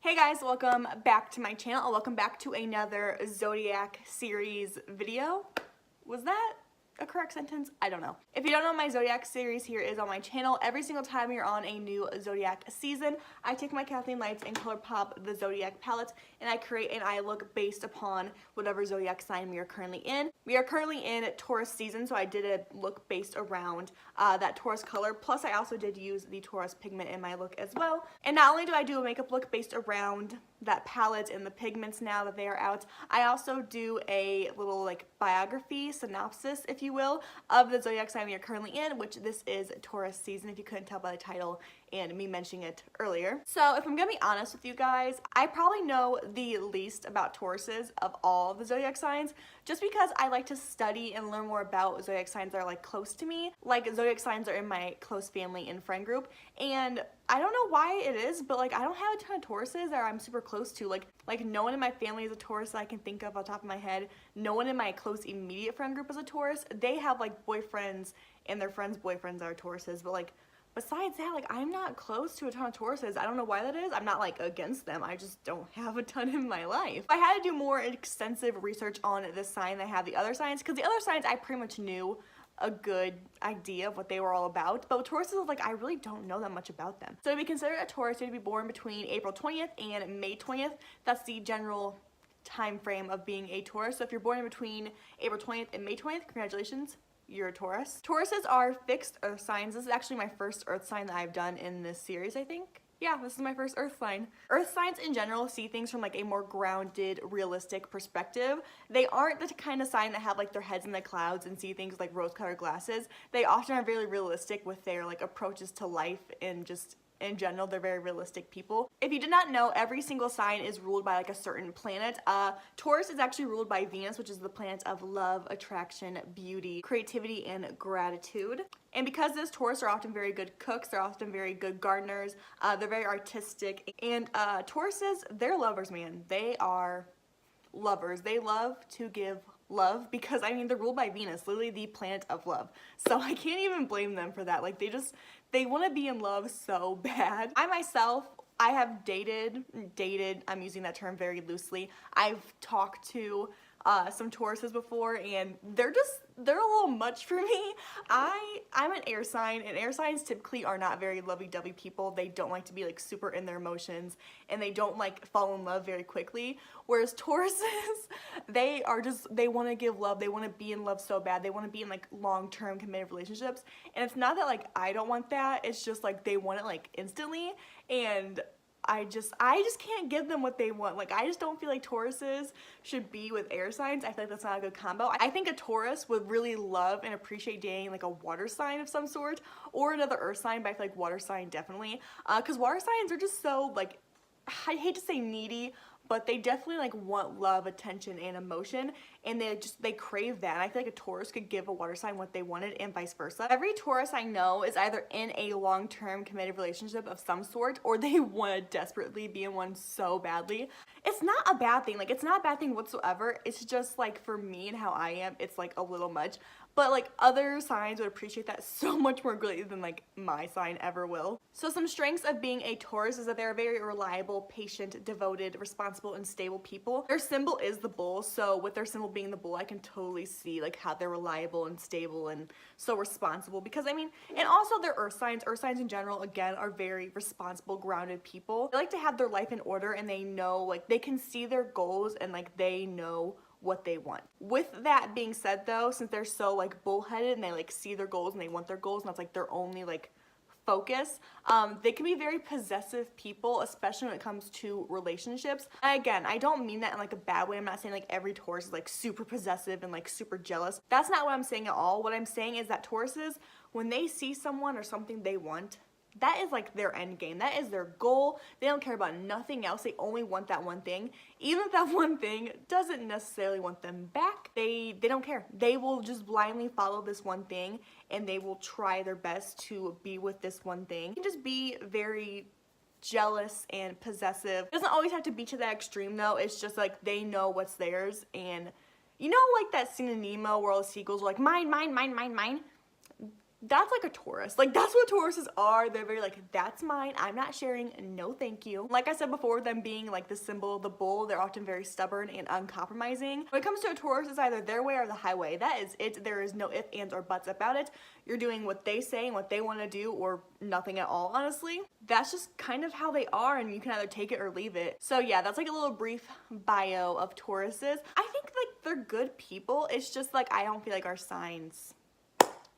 Hey guys, welcome back to my channel, or welcome back to another Zodiac series video. Was that a correct sentence? I don't know. If you don't know, my Zodiac series here is on my channel. Every single time you're on a new Zodiac season, I take my Kathleen Lights and color pop the Zodiac palette, and I create an eye look based upon whatever Zodiac sign we are currently in. We are currently in Taurus season, so I did a look based around that Taurus color. Plus, I also did use the Taurus pigment in my look as well. And not only do I do a makeup look based around that palette and the pigments now that they are out, I also do a little like biography, synopsis, if you will, of the Zodiac sign we are currently in, which this is Taurus season, if you couldn't tell by the title and me mentioning it earlier. So if I'm gonna be honest with you guys, I probably know the least about Tauruses of all the Zodiac signs, just because I like to study and learn more about Zodiac signs that are like close to me. Like Zodiac signs are in my close family and friend group, and I don't know why it is, but like I don't have a ton of Tauruses that I'm super close to. Like no one in my family is a Taurus that I can think of on top of my head. No one in my close immediate friend group is a Taurus. They have like boyfriends and their friends' boyfriends are Tauruses, but like besides that, like I'm not close to a ton of Tauruses. I don't know why that is. I'm not like against them. I just don't have a ton in my life. I had to do more extensive research on this sign than I have the other signs, because the other signs I pretty much knew a good idea of what they were all about, but with Tauruses, like I really don't know that much about them. So to be considered a Taurus, you have to be born between April 20th and May 20th. That's the general time frame of being a Taurus. So if you're born in between April 20th and May 20th, congratulations, you're a Taurus. Tauruses are fixed earth signs. This is actually my first earth sign that I've done in this series, I think. Yeah, this is my first earth sign. Earth signs in general see things from like a more grounded, realistic perspective. They aren't the kind of sign that have like their heads in the clouds and see things with like rose-colored glasses. They often are very realistic with their like approaches to life, and just in general, they're very realistic people. If you did not know, every single sign is ruled by like a certain planet. Taurus is actually ruled by Venus, which is the planet of love, attraction, beauty, creativity, and gratitude. And because this Taurus are often very good cooks, they're often very good gardeners, they're very artistic, and Tauruses, they're lovers, man. They are lovers. They love to give love, because I mean they're ruled by Venus, literally the planet of love. So I can't even blame them for that. Like they want to be in love so bad. I myself, I have dated, I'm using that term very loosely. I've talked to some Tauruses before, and they're a little much for me. I'm an air sign, and air signs typically are not very lovey-dovey people. They don't like to be like super in their emotions, and they don't like fall in love very quickly. Whereas Tauruses, they want to give love. They want to be in love so bad. They want to be in like long-term committed relationships. And it's not that like I don't want that. It's just like they want it like instantly, and I just can't give them what they want. Like I just don't feel like Tauruses should be with air signs. I feel like that's not a good combo. I think a Taurus would really love and appreciate dating like a water sign of some sort, or another earth sign, but I feel like water sign definitely. Because water signs are just so like, I hate to say needy, but they definitely like want love, attention, and emotion, and they crave that. And I feel like a Taurus could give a water sign what they wanted, and vice versa. Every Taurus I know is either in a long-term committed relationship of some sort, or they want to desperately be in one so badly. It's not a bad thing. Like it's not a bad thing whatsoever. It's just like for me and how I am, it's like a little much. But like other signs would appreciate that so much more greatly than like my sign ever will. So some strengths of being a Taurus is that they're very reliable, patient, devoted, responsible, and stable people. Their symbol is the bull, so with their symbol being the bull, I can totally see like how they're reliable and stable and so responsible, because I mean, and also their earth signs in general, again, are very responsible, grounded people. They like to have their life in order, and they know, like they can see their goals, and like they know what they want. With that being said though, since they're so like bullheaded and they like see their goals and they want their goals and that's like their only like focus, they can be very possessive people, especially when it comes to relationships. And again, I don't mean that in like a bad way. I'm not saying like every Taurus is like super possessive and like super jealous. That's not what I'm saying at all. What I'm saying is that Tauruses, when they see someone or something they want, that is like their end game. That is their goal. They don't care about nothing else. They only want that one thing. Even if that one thing doesn't necessarily want them back, they don't care. They will just blindly follow this one thing, and they will try their best to be with this one thing. You can just be very jealous and possessive. It doesn't always have to be to that extreme though. It's just like they know what's theirs, and you know like that scene in Nemo where all the seagulls are like mine, mine, mine, mine, mine? that's like a Taurus. Like, that's what Tauruses are. They're very like, that's mine, I'm not sharing, no thank you. Like I said before, them being like the symbol of the bull, they're often very stubborn and uncompromising. When it comes to a Taurus, it's either their way or the highway. That is it. There is no ifs, ands, or buts about it. You're doing what they say and what they want to do, or nothing at all, honestly. That's just kind of how they are, and you can either take it or leave it. So yeah, that's like a little brief bio of Tauruses. I think like they're good people. It's just like, I don't feel like our signs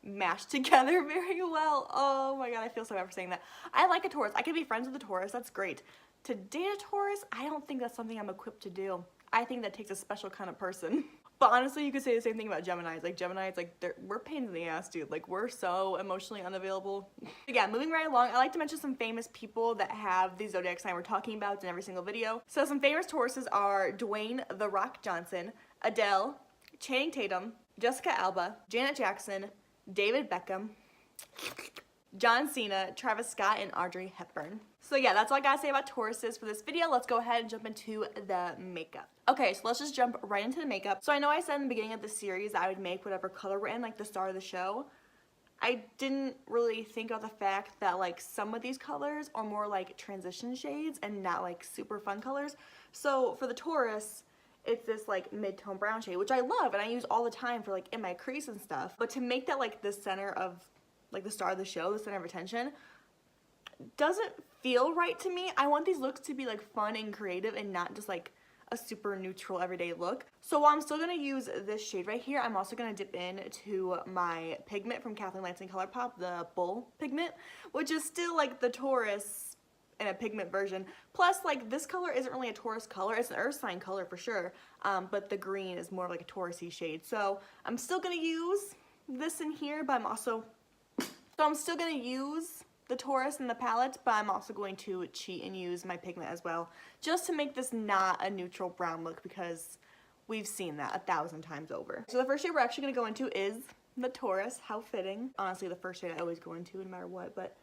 mashed together very well. Oh my god, I feel so bad for saying that. I like a Taurus. I can be friends with a Taurus. That's great. To date a Taurus, I don't think that's something I'm equipped to do. I think that takes a special kind of person. But honestly, you could say the same thing about Geminis. Like, Geminis, like, we're pains in the ass, dude. Like, we're so emotionally unavailable. But yeah, moving right along, I like to mention some famous people that have the zodiac sign we're talking about in every single video. So some famous Tauruses are Dwayne "The Rock" Johnson, Adele, Channing Tatum, Jessica Alba, Janet Jackson, David Beckham, John Cena, Travis Scott, and Audrey Hepburn. So yeah, that's all I gotta say about Tauruses for this video. Let's go ahead and jump into the makeup. Okay, so let's just jump right into the makeup. So I know I said in the beginning of the series that I would make whatever color we're in, like the star of the show. I didn't really think of the fact that like some of these colors are more like transition shades and not like super fun colors. So for the Taurus, it's this like mid-tone brown shade, which I love and I use all the time for like in my crease and stuff. But to make that like the center of like the star of the show, the center of attention, doesn't feel right to me. I want these looks to be like fun and creative and not just like a super neutral everyday look. So while I'm still gonna use this shade right here, I'm also gonna dip into my pigment from Kathleen Lansing ColourPop, the Boldt pigment, which is still like the Taurus in a pigment version. Plus, like, this color isn't really a Taurus color. It's an earth sign color for sure, but the green is more like a Taurus-y shade. So I'm still gonna use this in here, but I'm still gonna use the Taurus in the palette, but I'm also going to cheat and use my pigment as well, just to make this not a neutral brown look, because we've seen that 1,000 times over. So the first shade we're actually gonna go into is the Taurus. How fitting. Honestly, the first shade I always go into no matter what, but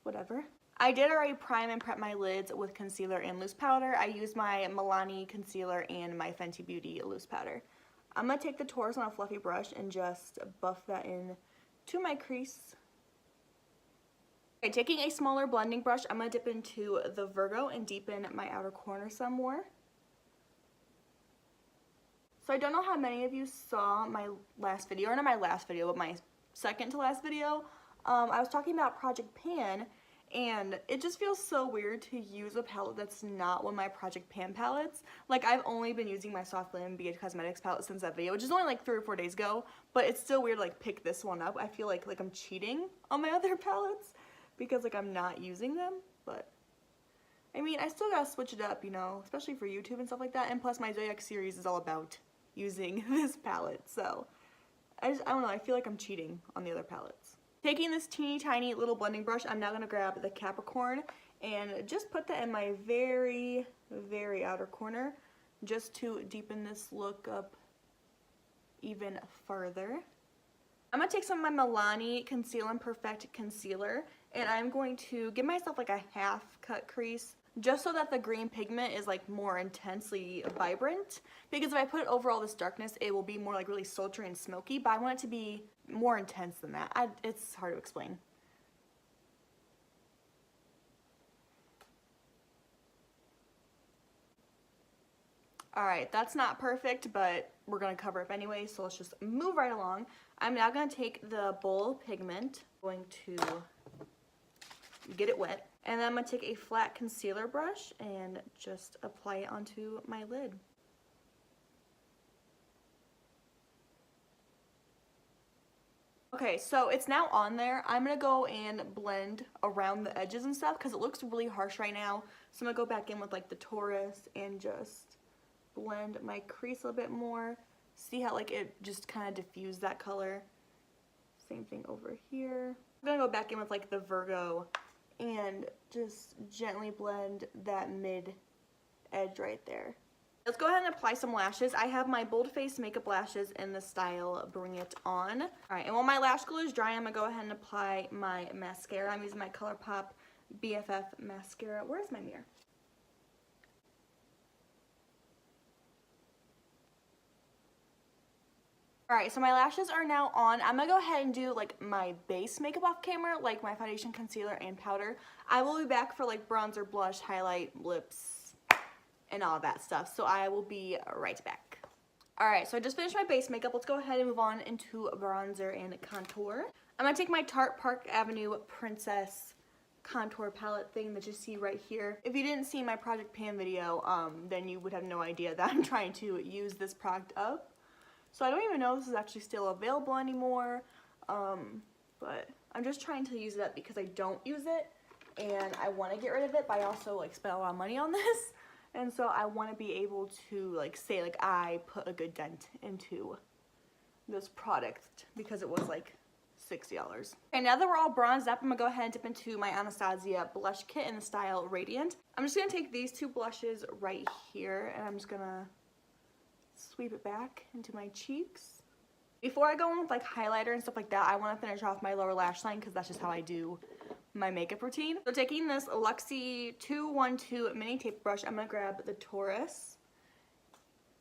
whatever. I did already prime and prep my lids with concealer and loose powder. I used my Milani concealer and my Fenty Beauty loose powder. I'm gonna take the Taurus on a fluffy brush and just buff that in to my crease. Okay, taking a smaller blending brush, I'm going to dip into the Virgo and deepen my outer corner some more. So I don't know how many of you saw my last video, or not my last video, but my second to last video. I was talking about Project Pan, and it just feels so weird to use a palette that's not one of my Project Pan palettes. Like, I've only been using my Soft Glam BH Cosmetics palette since that video, which is only like 3 or 4 days ago, but it's still weird to like pick this one up. I feel like I'm cheating on my other palettes, because like I'm not using them. But I mean, I still gotta switch it up, you know, especially for YouTube and stuff like that. And plus my Zodiac series is all about using this palette, so I don't know, I feel like I'm cheating on the other palettes. Taking this teeny tiny little blending brush, I'm now gonna grab the Capricorn and just put that in my very, very outer corner, just to deepen this look up even further. I'm going to take some of my Milani Conceal and Perfect Concealer, and I'm going to give myself like a half cut crease, just so that the green pigment is like more intensely vibrant, because if I put it over all this darkness, it will be more like really sultry and smoky, but I want it to be more intense than that. It's hard to explain. Alright, that's not perfect, but we're going to cover up anyway, so let's just move right along. I'm now going to take the Boldt pigment, going to get it wet, and then I'm going to take a flat concealer brush and just apply it onto my lid. Okay, so it's now on there. I'm going to go and blend around the edges and stuff, because it looks really harsh right now. So I'm going to go back in with like the Taurus and just blend my crease a little bit more. See how like it just kind of diffused that color. Same thing over here. I'm gonna go back in with like the Virgo and just gently blend that mid edge right there. Let's go ahead and apply some lashes. I have my Bold Face Makeup Lashes in the style Bring It On. Alright, and while my lash glue is dry, I'm gonna go ahead and apply my mascara. I'm using my ColourPop BFF mascara. Where's my mirror? Alright, so my lashes are now on. I'm gonna go ahead and do like my base makeup off camera, like my foundation, concealer, and powder. I will be back for like bronzer, blush, highlight, lips, and all of that stuff. So I will be right back. Alright, so I just finished my base makeup. Let's go ahead and move on into bronzer and contour. I'm gonna take my Tarte Park Avenue Princess contour palette thing that you see right here. If you didn't see my Project Pan video, then you would have no idea that I'm trying to use this product up. So I don't even know if this is actually still available anymore, but I'm just trying to use it up because I don't use it, and I want to get rid of it, but I also like spent a lot of money on this, and so I want to be able to like say like I put a good dent into this product because it was like $60. Okay, now that we're all bronzed up, I'm gonna go ahead and dip into my Anastasia blush kit in the style Radiant. I'm just gonna take these two blushes right here, and I'm just gonna sweep it back into my cheeks. Before I go in with like highlighter and stuff like that, I want to finish off my lower lash line because that's just how I do my makeup routine. So taking this Luxie 212 mini tape brush, I'm going to grab the Taurus,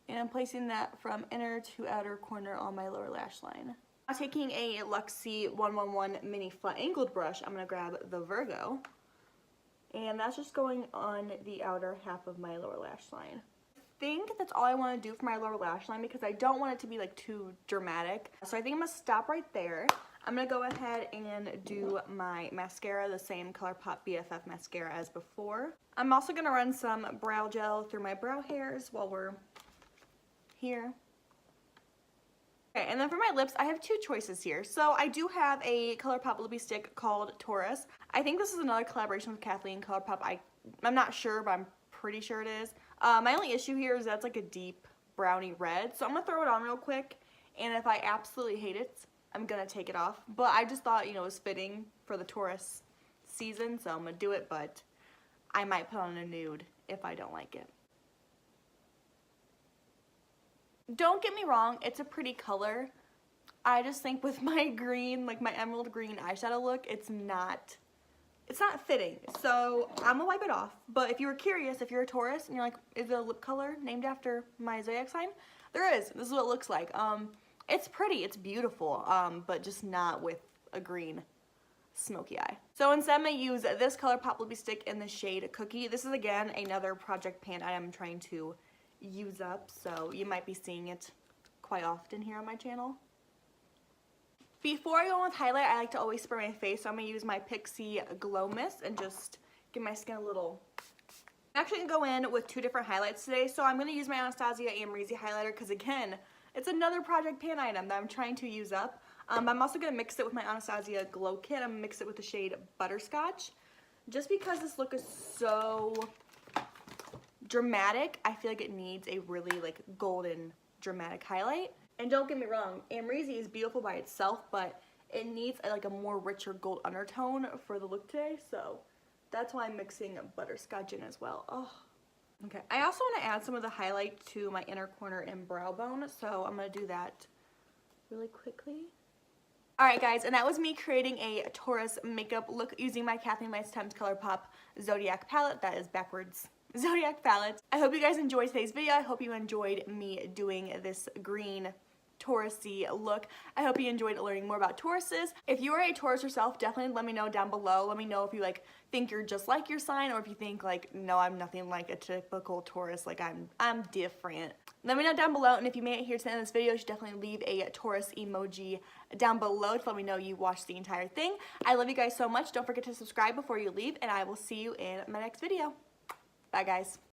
and I'm placing that from inner to outer corner on my lower lash line. Now taking a Luxie 111 mini flat angled brush, I'm going to grab the Virgo, and that's just going on the outer half of my lower lash line. I think that's all I want to do for my lower lash line because I don't want it to be like too dramatic. So I think I'm going to stop right there. I'm going to go ahead and do my mascara, the same ColourPop BFF mascara as before. I'm also going to run some brow gel through my brow hairs while we're here. Okay, and then for my lips, I have two choices here. So I do have a ColourPop lippy stick called Taurus. I think this is another collaboration with Kathleen ColourPop. I'm not sure, but I'm pretty sure it is. My only issue here is that's like a deep brownie red, so I'm gonna throw it on real quick, and if I absolutely hate it, I'm gonna take it off. But I just thought, you know, it was fitting for the Taurus season, so I'm gonna do it, but I might put on a nude if I don't like it. Don't get me wrong, it's a pretty color. I just think with my green, like my emerald green eyeshadow look, it's not fitting, so I'm gonna wipe it off. But if you were curious, if you're a Taurus and you're like, is there a lip color named after my zodiac sign? There is. This is what it looks like. It's pretty, it's beautiful, but just not with a green smoky eye. So instead I'm gonna use this ColourPop lippy stick in the shade Cookie. This is again another Project Pan item I'm trying to use up, so you might be seeing it quite often here on my channel. Before I go on with highlight, I like to always spray my face, so I'm going to use my Pixie Glow Mist and just give my skin a little... I'm actually going to go in with two different highlights today, so I'm going to use my Anastasia Amrezy highlighter because, again, it's another Project Pan item that I'm trying to use up. I'm also going to mix it with my Anastasia Glow Kit. I'm going to mix it with the shade Butterscotch. Just because this look is so dramatic, I feel like it needs a really, like, golden, dramatic highlight. And don't get me wrong, Amrezy is beautiful by itself, but it needs like a more richer gold undertone for the look today, so that's why I'm mixing Butterscotch in as well. Oh. Okay, I also want to add some of the highlight to my inner corner and brow bone, so I'm going to do that really quickly. Alright guys, and that was me creating a Taurus makeup look using my Kathleen Lights Times ColourPop Zodiac palette. That is backwards. Zodiac palette. I hope you guys enjoyed today's video. I hope you enjoyed me doing this green Taurus-y look. I hope you enjoyed learning more about Tauruses. If you are a Taurus yourself, definitely let me know down below. Let me know if you like think you're just like your sign, or if you think like, no, I'm nothing like a typical Taurus, like I'm different. Let me know down below, and if you made it here to the end of this video, you should definitely leave a Taurus emoji down below to let me know you watched the entire thing. I love you guys so much. Don't forget to subscribe before you leave, and I will see you in my next video. Bye guys.